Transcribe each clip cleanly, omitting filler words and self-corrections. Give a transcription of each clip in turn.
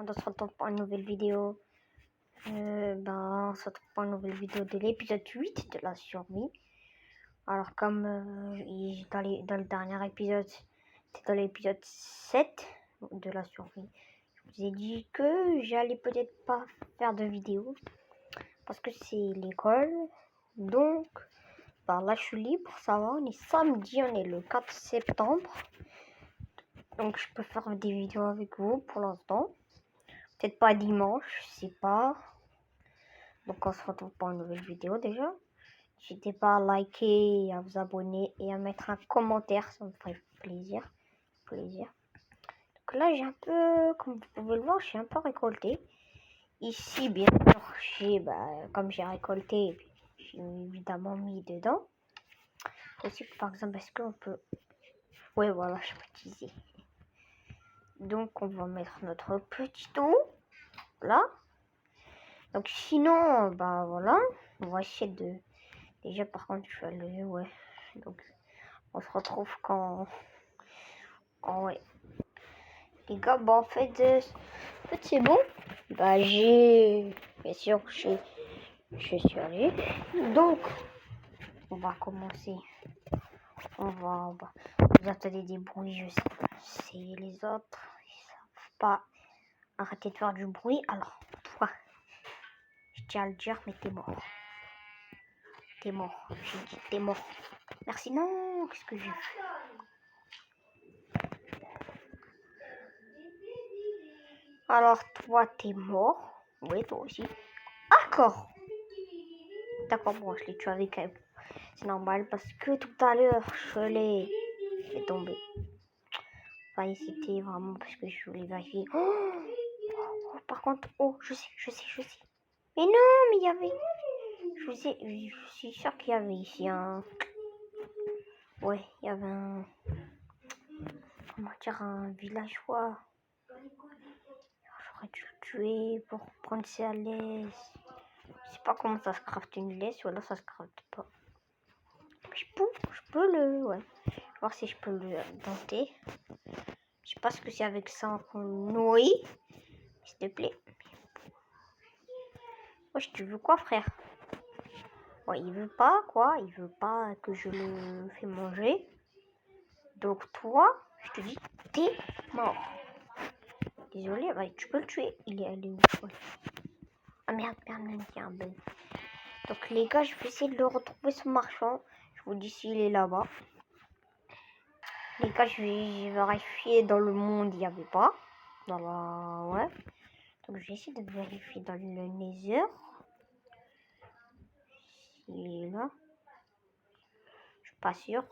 On se retrouve pour une nouvelle vidéo. On se retrouve pour une nouvelle vidéo de l'épisode 8 de la survie. Alors comme dans le dernier épisode, c'était dans l'épisode 7 de la survie. Je vous ai dit que j'allais peut-être pas faire de vidéo parce que c'est l'école. Donc là je suis libre, ça va, on est samedi, on est le 4 septembre. Donc je peux faire des vidéos avec vous pour l'instant. Peut-être pas dimanche, je sais pas. Donc on se retrouve pour une nouvelle vidéo déjà. N'hésitez pas à liker, à vous abonner et à mettre un commentaire, ça me ferait plaisir. Donc là j'ai un peu, comme vous pouvez le voir, j'ai un peu récolté. Ici bien sûr, comme j'ai récolté, j'ai évidemment mis dedans. Aussi par exemple, est-ce qu'on peut... Ouais voilà, je peux utiliser. Donc on va mettre notre petit eau là. Donc sinon, voilà, on va essayer de... Déjà par contre, je vais aller, ouais. Donc on se retrouve quand ouais. Les gars, en fait, c'est bon. J'ai... Bien sûr, je suis allé. Donc, on va commencer. On va... Vous entendez des bruits, je sais pas. C'est les autres. Ils savent pas arrêter de faire du bruit. Alors, toi, je tiens à le dire, mais t'es mort. T'es mort. J'ai dit t'es mort. Merci. Non, qu'est-ce que j'ai fait? Alors, toi, t'es mort. Oui, toi aussi. D'accord. D'accord, bon, je l'ai tué avec elle. C'est normal parce que tout à l'heure, je l'ai fait tomber. Enfin, c'était vraiment parce que je voulais vérifier. Oh, par contre, je sais. Mais non, mais il y avait... Je suis sûre qu'il y avait ici un... Ouais, il y avait un... Comment dire, un villageois. J'aurais dû le tuer pour prendre sa laisse. Je sais pas comment ça se crafte une laisse, ou alors ça se crafte pas. Je peux le... Ouais. Voir si je peux le denter. Je sais pas ce que c'est avec ça qu'on nourrit. S'il te plaît. Wesh, tu veux quoi, frère? Ouais, il veut pas, quoi. Il veut pas que je le fais manger. Donc toi, je te dis, t'es mort. Désolé, tu peux le tuer. Il est allé où? Ouais. Ah merde, tiens, ben. Donc les gars, je vais essayer de le retrouver, ce marchand. Je vous dis s'il est là-bas. Les gars, je vais vérifier dans le monde, il n'y avait pas. Dans la... Ouais. Donc je vais essayer de vérifier dans le Nether. Il est là. Je suis pas sûre.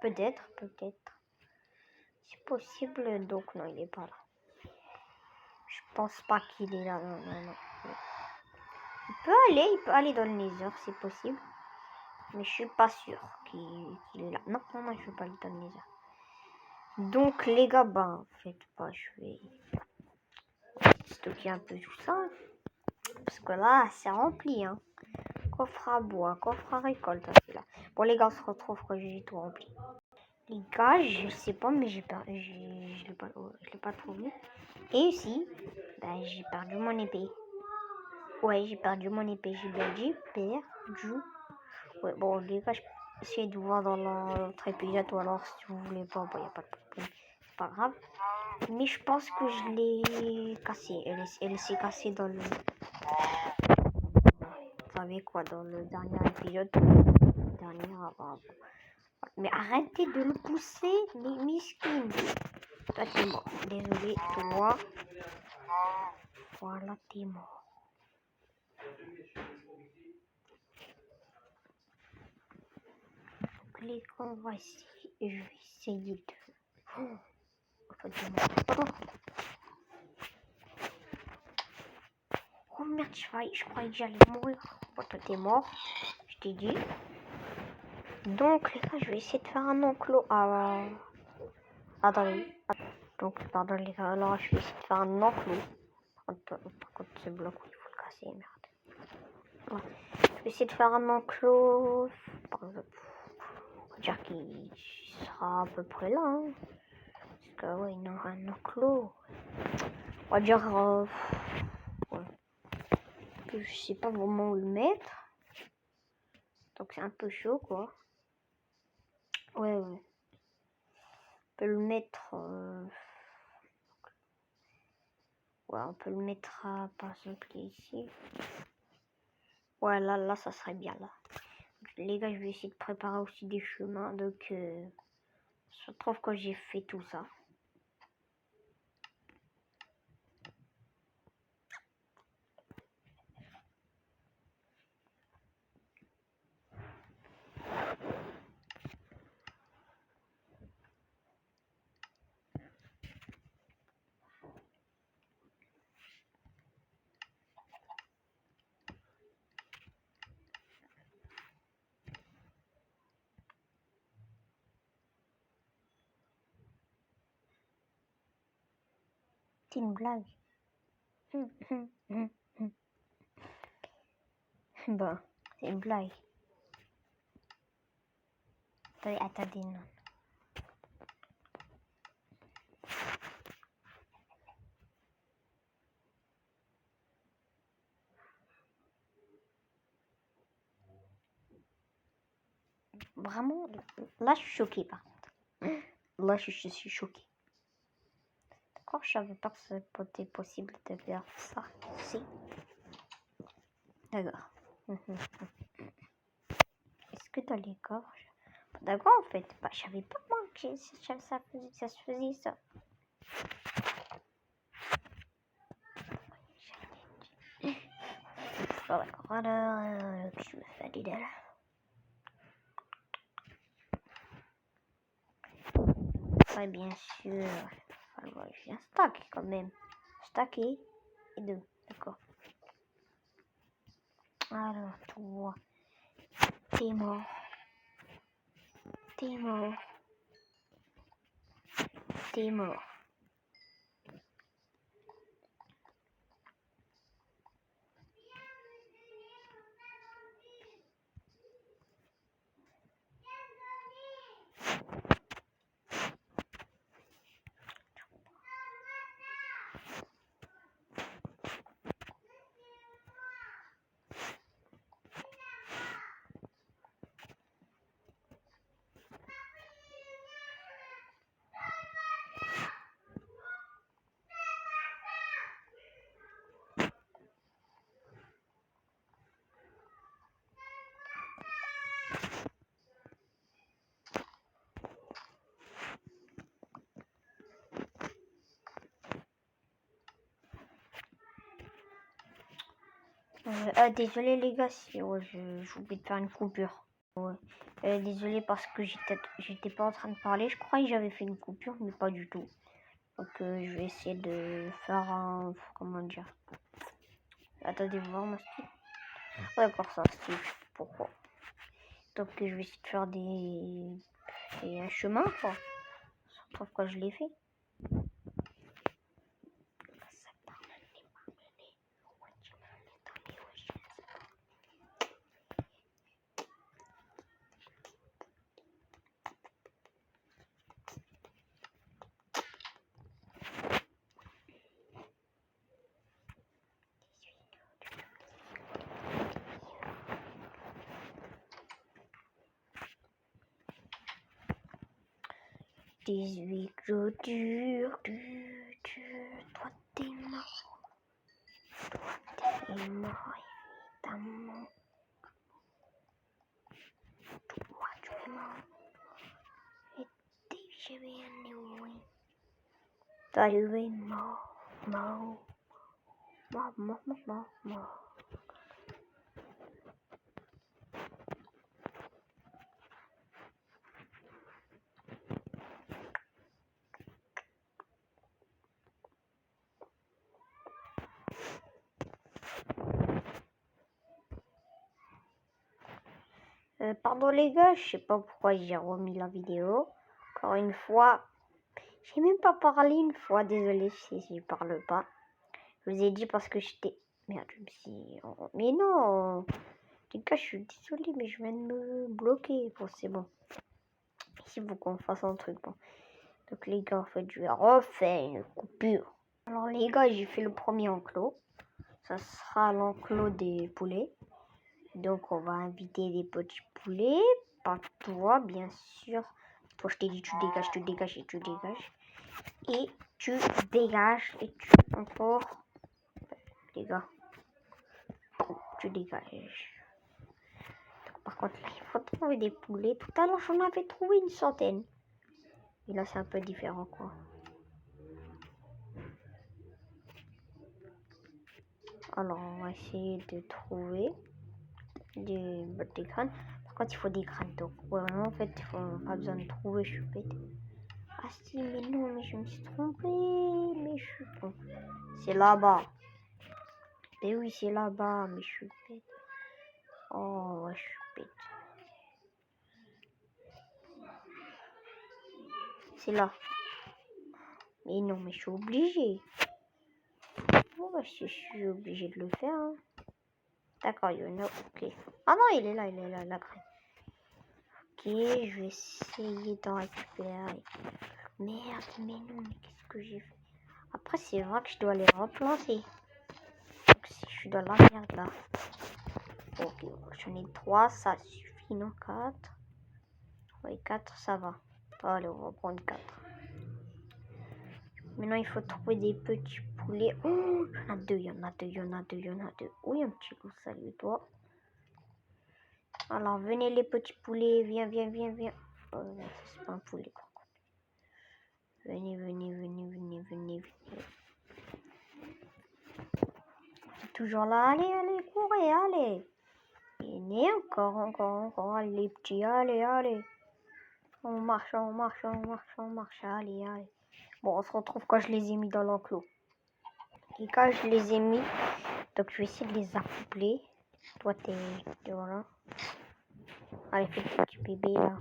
Peut-être. C'est possible. Donc non, il est pas là. Je pense pas qu'il est là. Non. Il peut aller dans le Nether, c'est possible. Mais je suis pas sûre qu'il est là. Non, je veux pas aller dans le Nether. Donc les gars, en fait, je vais stocker un peu tout ça. Parce que là, c'est rempli, hein. Coffre à bois, coffre à récolte, là. Bon, les gars, on se retrouve quand j'ai tout rempli. Les gars, je sais pas, mais je l'ai pas trouvé. Et ici, j'ai perdu mon épée. Ouais, j'ai perdu mon épée, j'ai bien dit perdu. Ouais, bon, les gars, j'essaie de voir dans l'autre épisode, ou alors si vous voulez pas, il n'y a pas de problème. C'est pas grave. Mais je pense que je l'ai cassée. Elle s'est cassée dans le... Vous savez quoi, dans le dernier épisode. Mais arrêtez de le pousser, les miskins. Toi, t'es mort. Désolé, toi. Voilà, t'es mort. Donc, les gars, on va essayer. Je vais essayer de... Oh merde, je croyais que j'allais mourir. Bon, toi, t'es mort. Je t'ai dit. Donc, les gars, je vais essayer de faire un enclos à... Attendez. Donc, pardon, les gars, alors je vais essayer de faire un enclos. Par contre, ce bloc, il faut le casser, merde. Ouais. Je vais essayer de faire un enclos. Par exemple, on va dire qu'il sera à peu près là. Hein. Parce que, ouais, il y aura un enclos. va dire, ouais. Je sais pas vraiment où le mettre. Donc c'est un peu chaud, quoi. Ouais. On peut le mettre... Ouais, on peut le mettre, par exemple, ici. Ouais, là, ça serait bien, là. Les gars, je vais essayer de préparer aussi des chemins. Donc, je trouve que j'ai fait tout ça. C'est une blague. Bon, c'est une blague. Attendez, non. Vraiment, là, je suis choquée, par contre. Là, je suis choquée. D'accord, je savais pas que c'était possible de faire ça. Si. D'accord. Est-ce que dans les coffres... D'accord, en fait. Bah, je savais pas, moi, que ça se faisait, ça. Bon, d'accord, alors, je me fais l'idée là. Ouais, bien sûr. Alors, j'ai un stack quand même. Stack et deux, d'accord. Alors, toi, t'es mort. T'es mort. T'es mort. Désolé les gars, si j'ai oublié de faire une coupure. Ouais. Désolé parce que j'étais pas en train de parler. Je croyais que j'avais fait une coupure, mais pas du tout. Donc je vais essayer de faire un... Comment dire? Attendez voir mon style. D'accord, ça style. Pourquoi? Donc je vais essayer de faire un chemin, quoi. Je trouve que je l'ai fait. Huit jours durs, toi t'es mort. Toi t'es mort, évidemment. Toi tu es mort. Et t'es bien oui. Toi tu es mort, mort. Mort. Pardon les gars, je sais pas pourquoi j'ai remis la vidéo. Encore une fois, j'ai même pas parlé une fois, désolé si je parle pas. Je vous ai dit parce que j'étais... Merde, je me suis... Mais non. Les gars, je suis désolée, mais je viens de me bloquer. Bon, c'est bon. Ici, il faut qu'on fasse un truc, bon. Donc les gars, en fait, je vais refaire une coupure. Alors les gars, j'ai fait le premier enclos. Ça sera l'enclos des poulets. Donc on va inviter des petits poulets. Pas toi, bien sûr. Toi, je t'ai dit, tu dégages, tu dégages et tu dégages. Et tu dégages et tu encore. Les gars, tu dégages. Donc, par contre, là, il faut trouver des poulets. Tout à l'heure, j'en avais trouvé une centaine. Et là, c'est un peu différent, quoi. Alors, on va essayer de trouver des crânes. Par contre, il faut des crânes. Donc, ouais, en fait, il faut pas besoin de trouver, je suis bête. Ah si, mais non, mais je me suis trompée. Mais je suis con. C'est là-bas. Mais oui, c'est là-bas, mais je suis bête. Oh, ouais, je suis bête. C'est là. Mais non, mais je suis obligée. Bon, bah, je suis obligée de le faire. Hein. D'accord, il y en a. Ok. Ah non, il est là, la crème. Ok, je vais essayer d'en récupérer. Merde, mais non, mais qu'est-ce que j'ai fait? Après, c'est vrai que je dois les remplacer. Donc, si je suis dans la merde là. Ok, j'en ai 3, ça suffit, non? 4. Oui, 4, ça va. Allez, on va prendre 4. Maintenant, il faut trouver des petits poulets. Oh, il y en a 2, il y en a 2, il y en a 2, il y en a 2. Oui, un petit loup, salut toi. Alors, venez les petits poulets, viens, viens, viens, viens. Oh, c'est pas un poulet, par contre. Venez, venez, venez, venez, venez, venez. C'est toujours là. Allez, allez, courez, allez. Venez, encore, allez, les petits, allez, allez. On marche, on marche, on marche, on marche, allez, allez. Bon, on se retrouve quand je les ai mis dans l'enclos. Et quand je les ai mis, donc je vais essayer de les accoupler. Toi, t'es voilà. Allez, fais le petit bébé là.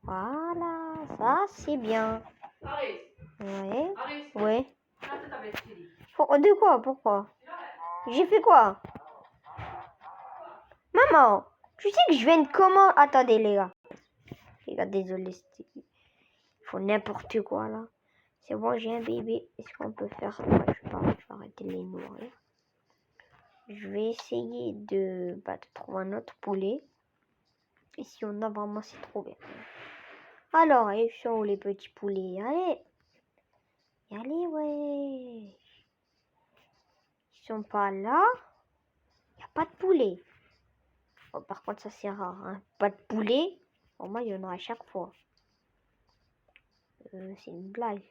Voilà, ça c'est bien. Ouais, ouais. De quoi? Pourquoi? J'ai fait quoi? Maman, tu sais que je viens de comment? Attendez les gars. Les gars, désolé. Il faut n'importe quoi là. C'est bon, j'ai un bébé. Est-ce qu'on peut faire? Ouais, je vais arrêter de les nourrir. Je vais essayer de trouver un autre poulet. Et si on a vraiment, c'est trop bien. Alors, ils sont où les petits poulets? Allez. Allez, ouais. Ils sont pas là. Il n'y a pas de poulet. Oh, par contre, ça c'est rare. Hein. Pas de poulet. Au moins, il y en a à chaque fois. C'est une blague.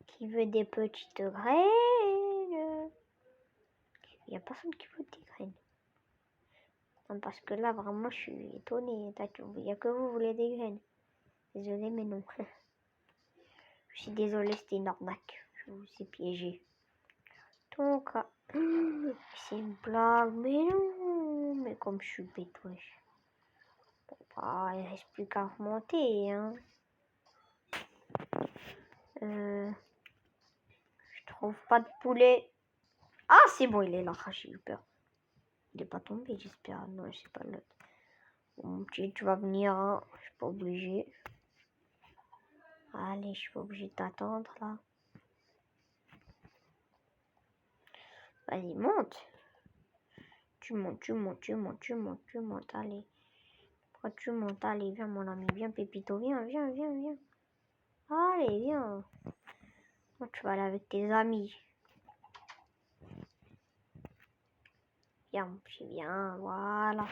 Qui veut des petites graines? Il n'y a personne qui veut des graines. Non, parce que là, vraiment, je suis étonnée. Il n'y a que vous voulez des graines. Désolée, mais non. Je suis désolée, c'était une arnaque. Je vous ai piégé. Donc, c'est une blague. Mais non. Mais comme je suis bête, wesh. Bon, bah, il reste plus qu'à remonter, hein. Je trouve pas de poulet. Ah, c'est bon, il est là. J'ai eu peur. Il est pas tombé, j'espère. Non, c'est pas l'autre. Bon, mon petit, tu vas venir. Hein. Je suis pas obligée. Allez, je suis pas obligée d'attendre là. Vas-y, monte. Tu montes, tu montes, tu montes, tu montes, tu montes. Allez. Pourquoi tu montes? Allez, viens, mon ami. Viens, Pépito. Viens, viens, viens, viens. Allez, viens. Oh, tu vas aller avec tes amis. Viens, mon petit, viens. Voilà.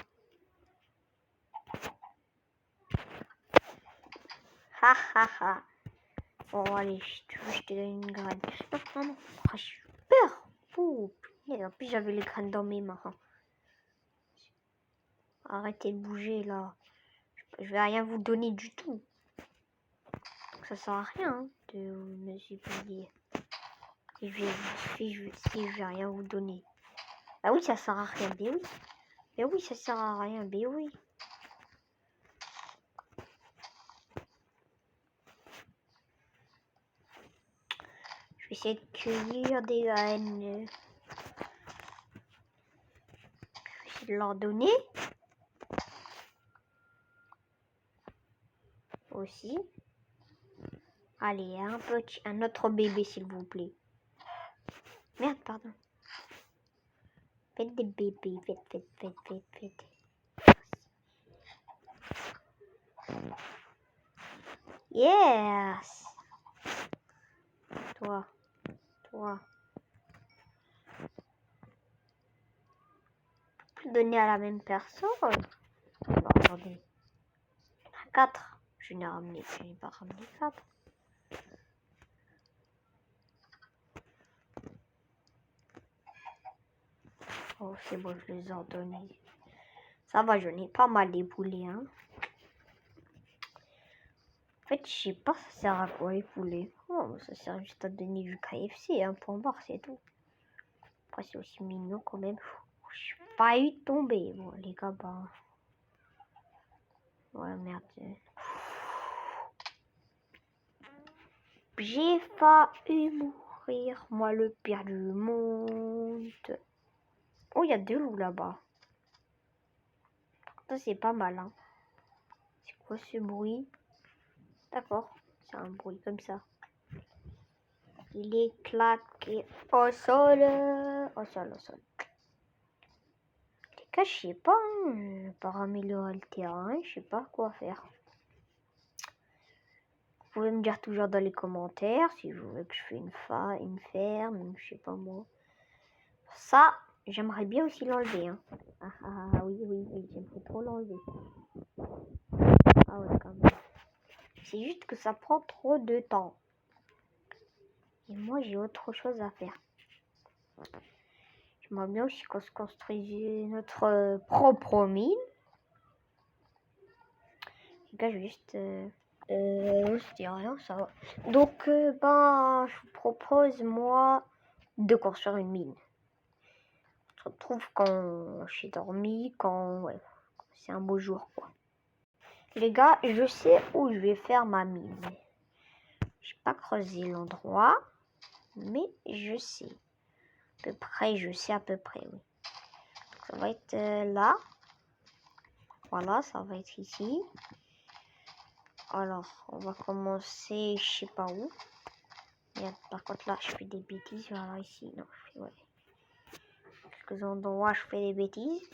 Ha, ha, ha. Bon, allez, je te donne une graine. Non, non, non. Oh, j'ai peur. Oh, en plus, j'avais les graines dans mes mains. Arrêtez de bouger, là. Je vais rien vous donner du tout. Donc, ça sert à rien hein, de me supplier. Si je vais rien vous donner. Bah oui, ça sert à rien. Mais oui. Mais oui, ça sert à rien. Mais oui. Je vais essayer de cueillir des graines. Je vais essayer de leur donner. Aussi. Allez, un autre bébé, s'il vous plaît. Merde, pardon. Faites des bébés, faites. Yes. Toi. Donner à la même personne. Bon, attendez. 4. Je n'ai pas ramené 4. Oh, c'est bon, je les ai ordonnés. Ça va, j'en ai pas mal des poulets, hein. En fait, je sais pas ça sert à quoi les poulets. Oh, ça sert juste à donner du KFC, un point barre, c'est tout. Après, c'est aussi mignon quand même. J'ai failli tomber. Bon, les gars, bah. Ouais, merde. J'ai failli mourir, moi le pire du monde. Oh, il y a 2 loups là-bas. Ça, c'est pas mal, hein. C'est quoi ce bruit? D'accord, c'est un bruit comme ça. Il est claqué au sol. Au sol. Les gars, je sais pas, hein, pour améliorer le terrain, je sais pas quoi faire. Vous pouvez me dire toujours dans les commentaires si vous voulez que je fasse une ferme, je sais pas moi. Ça, j'aimerais bien aussi l'enlever, hein. Oui, j'aimerais trop l'enlever. Ah ouais, quand même. C'est juste que ça prend trop de temps. Et moi, j'ai autre chose à faire. J'aimerais bien aussi qu'on se construise notre propre mine. Les gars, je vais juste... je dis rien, ça va. Donc, je vous propose, moi, de construire une mine. On se retrouve quand j'ai dormi, ouais, c'est un beau jour, quoi. Les gars, je sais où je vais faire ma mine. J'ai pas creusé l'endroit, mais je sais. Je sais à peu près, oui. Donc, ça va être là. Voilà, ça va être ici. Alors, on va commencer, je sais pas où. Merde, par contre, là, je fais des bêtises. Voilà, ici, non, je fais, ouais. Quelques endroits, je fais des bêtises.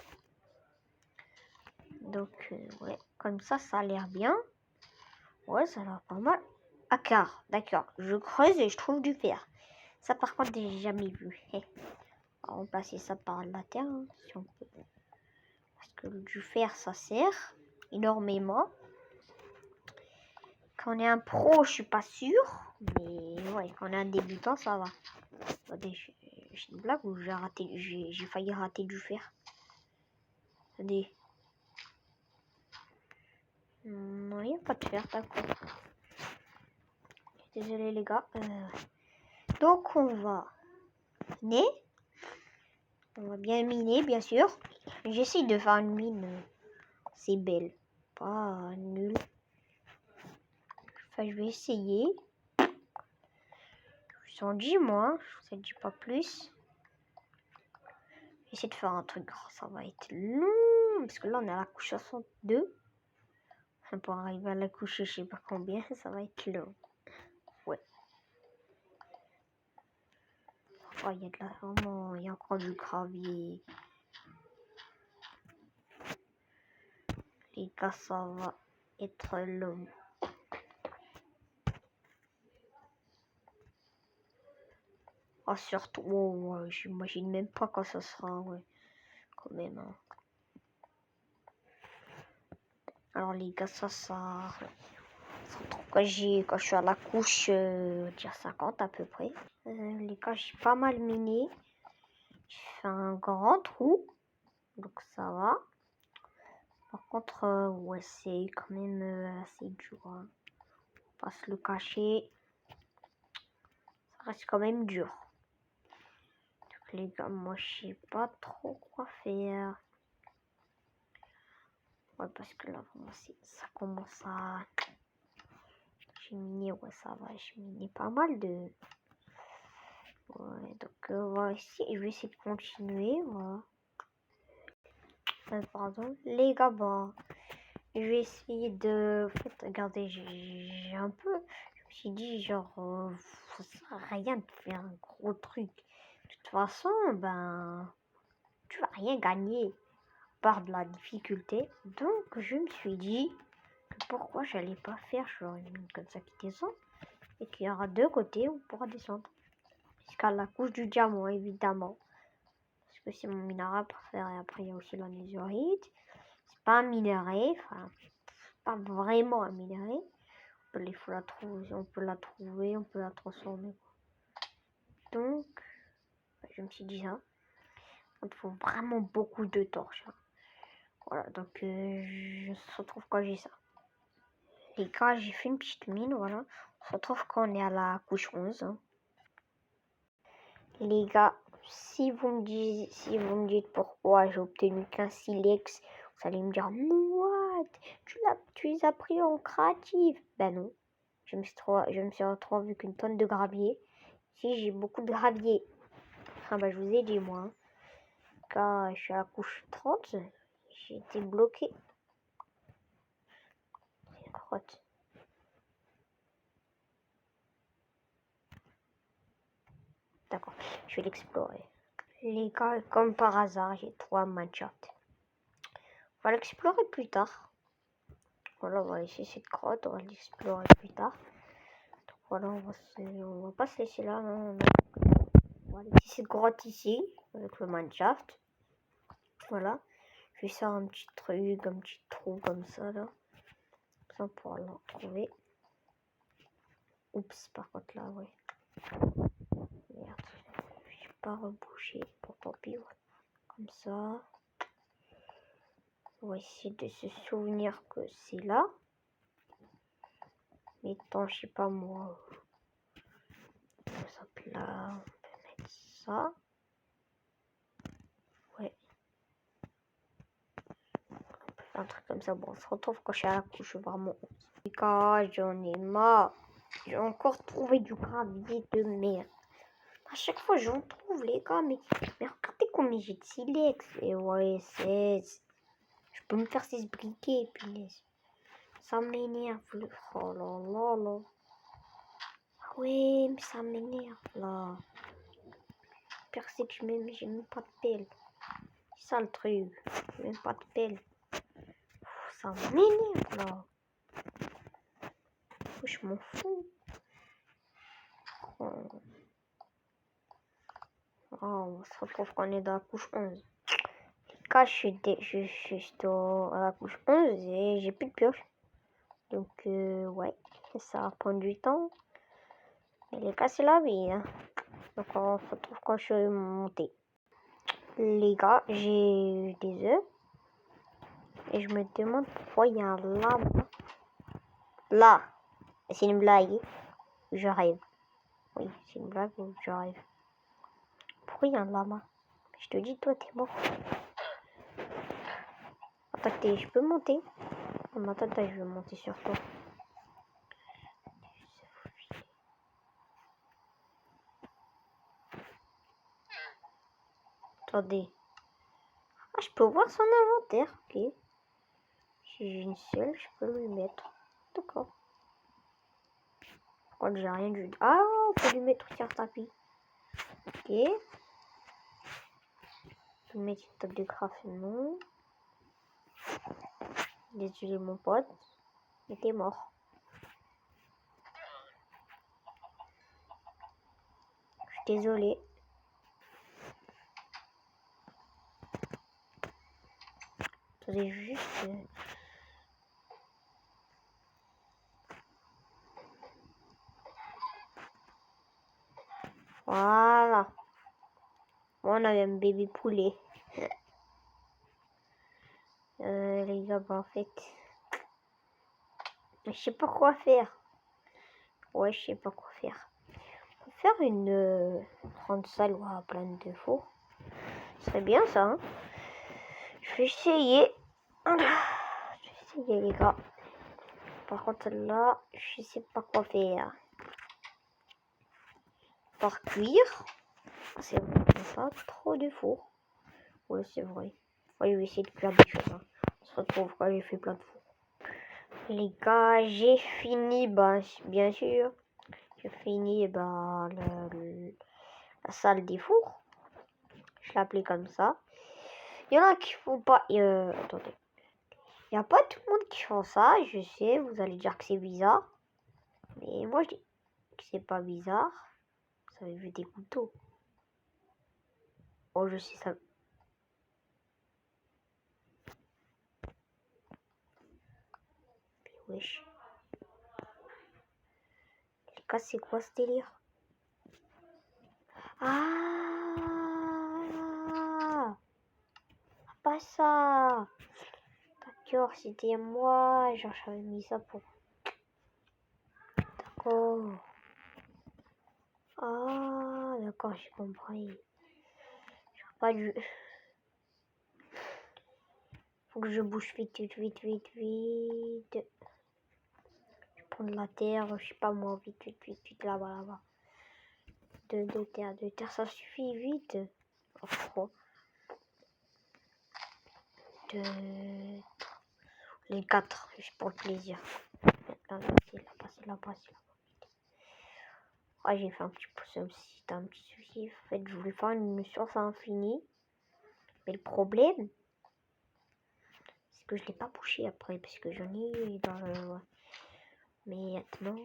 Donc, ouais, comme ça a l'air bien. Ouais, ça a l'air pas mal. Ah, d'accord. Je creuse et je trouve du fer. Ça, par contre, j'ai jamais vu. On va remplacer ça par de la terre, hein, si on peut. Parce que du fer, ça sert énormément. Quand on est un pro, je suis pas sûre. Mais ouais, quand on est un débutant, ça va. Attendez, j'ai une blague ou j'ai failli rater du fer. Attendez. Non, il n'y a pas de fer, d'accord. Désolé les gars. Donc on va miner. On va bien miner, bien sûr. J'essaie de faire une mine. C'est belle. Pas nul. Enfin, je vais essayer. Je vous en dis, moi. Je vous en dis pas plus. J'essaie de faire un truc. Ça va être long. Parce que là, on est à la couche 62. Pour arriver à la couche, je sais pas combien. Ça va être long. Ouais. Oh, il y a de la... Oh non, il y a encore du gravier. Les gars, ça va être long. Oh, surtout, oh, ouais, j'imagine même pas quand ça sera, ouais. Quand même, hein. Alors, les gars, quand je suis à la couche, déjà 50 à peu près. Les gars, j'ai pas mal miné. J'ai fait un grand trou. Donc, ça va. Par contre, ouais, c'est quand même assez dur, hein. On va se le cacher. Ça reste quand même dur. Donc, les gars, moi, je sais pas trop quoi faire. Ouais, parce que là, ça commence à... J'ai miné, ouais, ça va. J'ai miné pas mal de... Ouais, donc, voilà, ici, je vais essayer de continuer, voilà. Pardon. Les gars, je vais essayer de... En fait, regardez, j'ai un peu... J'ai dit, genre, ça sert à rien de faire un gros truc. De toute façon, ben, tu vas rien gagner par de la difficulté. Donc, je me suis dit que pourquoi j'allais pas faire genre une mine comme ça qui descend et qu'il y aura deux côtés où on pourra descendre. Jusqu'à la couche du diamant, évidemment. Parce que c'est mon minerai préféré. Après, il y a aussi la netherite. C'est pas un minerai, enfin, pas vraiment un minerai. Il faut la trouver, on peut la trouver, on peut la transformer. Donc, je me suis dit ça. Il faut vraiment beaucoup de torches. Hein. Voilà, donc je se retrouve quand j'ai ça. Les gars, j'ai fait une petite mine, voilà. On se retrouve quand on est à la couche 11. Hein. Les gars, si vous me dites pourquoi j'ai obtenu qu'un silex, vous allez me dire, what? Tu les as pris en créatif. Ben non. Je me suis retrouvé avec une tonne de gravier. Si j'ai beaucoup de gravier. Ah bah je vous ai dit moi. Hein. Quand je suis à la couche 30, j'ai été bloqué. C'est une grotte. D'accord, je vais l'explorer. Les gars, comme par hasard, j'ai trouvé un Minecraft. On va l'explorer plus tard. Voilà, on va laisser cette grotte, on va l'explorer plus tard. Donc voilà, on va pas se laisser là. Non. On va laisser cette grotte ici, avec le Minecraft. Voilà. Je vais faire un petit truc, un petit trou comme ça là. Ça, on pourra le retrouver. Oups, par contre là, ouais. Merde. Je vais pas reboucher pour tant pis. Comme ça. On va essayer de se souvenir que c'est là. Mettons, je sais pas moi. Par exemple là, on peut mettre ça. Ouais. On peut faire un truc comme ça. Bon, on se retrouve quand je suis à la couche vraiment. Les gars, j'en ai marre. J'ai encore trouvé du gravier de merde. À chaque fois, j'en trouve, les gars. Mais regardez combien j'ai de silex. Et ouais, 16. Je peux me faire 6 briquets, punaise. Ça m'énerve. Oh là là là. Ah ouais, mais ça m'énerve là. Pire, c'est que j'ai même pas de pelle. C'est ça le truc. J'ai même pas de pelle. Ça m'énerve là. Je m'en fous. Oh. Oh, on se retrouve quand on est dans la couche 11. Quand je suis à la couche 11 et j'ai plus de pioche. Donc, ouais, ça va prendre du temps. Mais les gars, c'est la vie. Hein. Donc, on se retrouve quand je suis monté. Les gars, j'ai eu des œufs. Et je me demande pourquoi il y a un lama. Là, c'est une blague. Je rêve. Oui, c'est une blague ou je rêve. Pourquoi il y a un lama? Je te dis, toi, t'es mort. Attends, je peux monter? Non, attends, je vais monter sur toi. Attendez. Ah, je peux voir son inventaire. Ok. Si j'ai une seule, je peux lui mettre. D'accord. Par contre, j'ai rien du tout. Ah, on peut lui mettre sur tapis. Ok. Je peux mettre une table de craft. Désolé, mon pote. Mais t'es mort. Je suis désolé. Attendez, juste. Voilà. Moi, on avait un bébé poulet. Les gars, bah, en fait. Je sais pas quoi faire. Ouais, je sais pas quoi faire. On va faire une grande salle où il y a plein de fours. Ce serait bien ça. Hein, je vais essayer. Je vais essayer, les gars. Par contre, là, je sais pas quoi faire. Par cuire. C'est vrai, pas trop de fours. Ouais, c'est vrai. Ouais, je vais essayer de faire des choses. Hein. On se retrouve quand j'ai fait plein de fours. Les gars, j'ai fini, bah, bien sûr. J'ai fini la salle des fours. Je l'appelais comme ça. Il y en a qui font pas. Attendez. Il n'y a pas tout le monde qui font ça. Je sais, vous allez dire que c'est bizarre. Mais moi, je dis que c'est pas bizarre. Vous avez vu des couteaux. Oh, je sais ça. Mais wesh. Les gars, c'est quoi ce délire? Ah! Pas ça! D'accord, c'était moi. Genre, j'avais mis ça pour. D'accord. Ah, d'accord, j'ai compris. J'aurais pas dû. Faut que je bouge vite. Je prends de la terre, je sais pas moi, vite, là-bas. De terre, ça suffit, vite. Oh, les 4, juste pour le plaisir. Là, Ah, j'ai fait un petit souci. En fait, je voulais faire une source infinie. Mais le problème, c'est que je l'ai pas bouché après, parce que j'en ai dans le... Mais maintenant,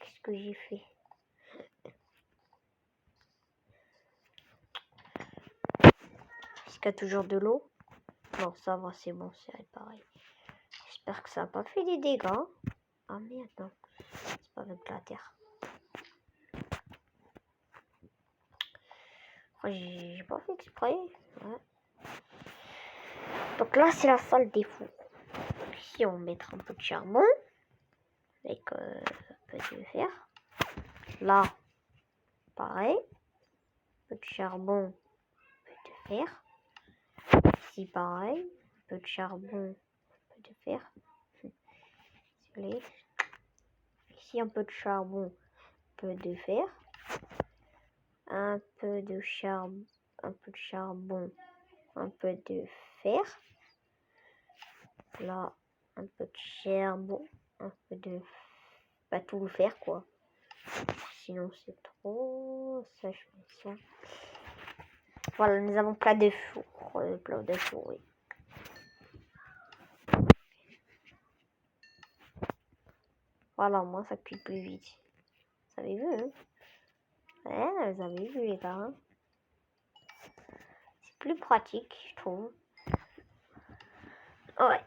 qu'est-ce que j'ai fait? Est-ce qu'il y a toujours de l'eau? Non, ça va, c'est bon, c'est réparé. J'espère que ça n'a pas fait des dégâts. Ah merde, non. C'est pas avec la terre. J'ai pas fait exprès. Ouais. Donc là, c'est la salle des fours. Ici, on mettra un peu de charbon. Avec un peu de fer. Là, pareil. Un peu de charbon, un peu de fer. Ici, pareil. Un peu de charbon, un peu de fer. Désolé. Ici, un peu de charbon, un peu de fer. Un peu de charbon, un peu de fer. Là, un peu de charbon, un peu de... Pas tout le fer, quoi. Sinon, c'est trop... Ça, je mets ça. Voilà, nous avons plat de four. Plat de four, oui. Voilà, moi, ça cuit plus vite. Vous avez vu, hein? Ouais, vous avez vu, les gars. Hein, c'est plus pratique, je trouve. Ouais.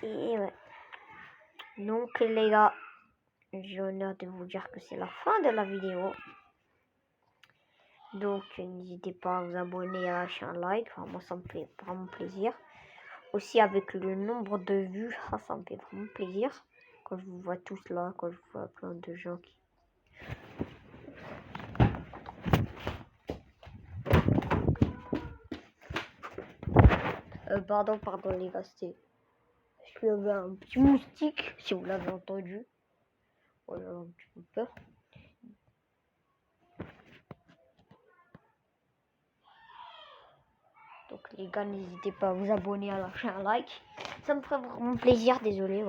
Ouais. Donc, les gars, j'ai l'honneur de vous dire que c'est la fin de la vidéo. Donc, n'hésitez pas à vous abonner et à lâcher un like. Enfin, moi, ça me fait vraiment plaisir. Aussi, avec le nombre de vues, ça me fait vraiment plaisir. Quand je vous vois tous là, quand je vois plein de gens qui... Pardon, les gars, c'était... Je avait un petit moustique, si vous l'avez entendu. Voilà, un petit peu peur. Donc les gars, n'hésitez pas à vous abonner, à lâcher un like. Ça me ferait vraiment plaisir, désolé.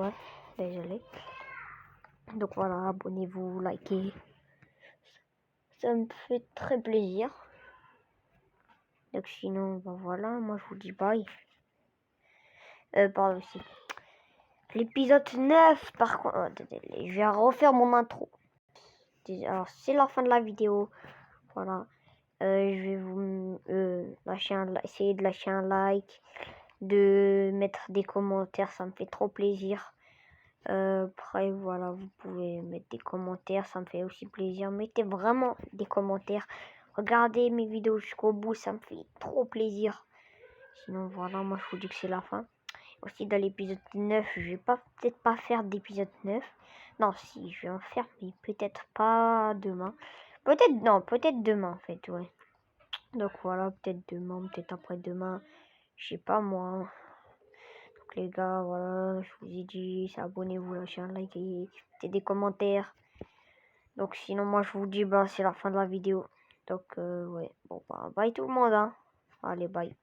Donc voilà, abonnez-vous, likez. Ça me fait très plaisir. Donc sinon, voilà, moi je vous dis bye. Pardon aussi. L'épisode 9, par contre, je vais refaire mon intro. Alors c'est la fin de la vidéo. Voilà. Je vais vous essayer de lâcher un like, de mettre des commentaires, ça me fait trop plaisir. Après voilà, vous pouvez mettre des commentaires, ça me fait aussi plaisir. Mettez vraiment des commentaires. Regardez mes vidéos jusqu'au bout, ça me fait trop plaisir. Sinon voilà, moi je vous dis que c'est la fin. Aussi dans l'épisode 9, je vais peut-être pas faire d'épisode 9. Non, si, je vais en faire, mais peut-être pas demain. Peut-être demain en fait, ouais. Donc voilà, peut-être demain, peut-être après-demain. Je sais pas moi. Donc les gars, voilà, je vous ai dit, abonnez-vous, lâchez un like et mettez des commentaires. Donc sinon, moi je vous dis, c'est la fin de la vidéo. Donc ouais, bon bye tout le monde, hein. Allez, bye.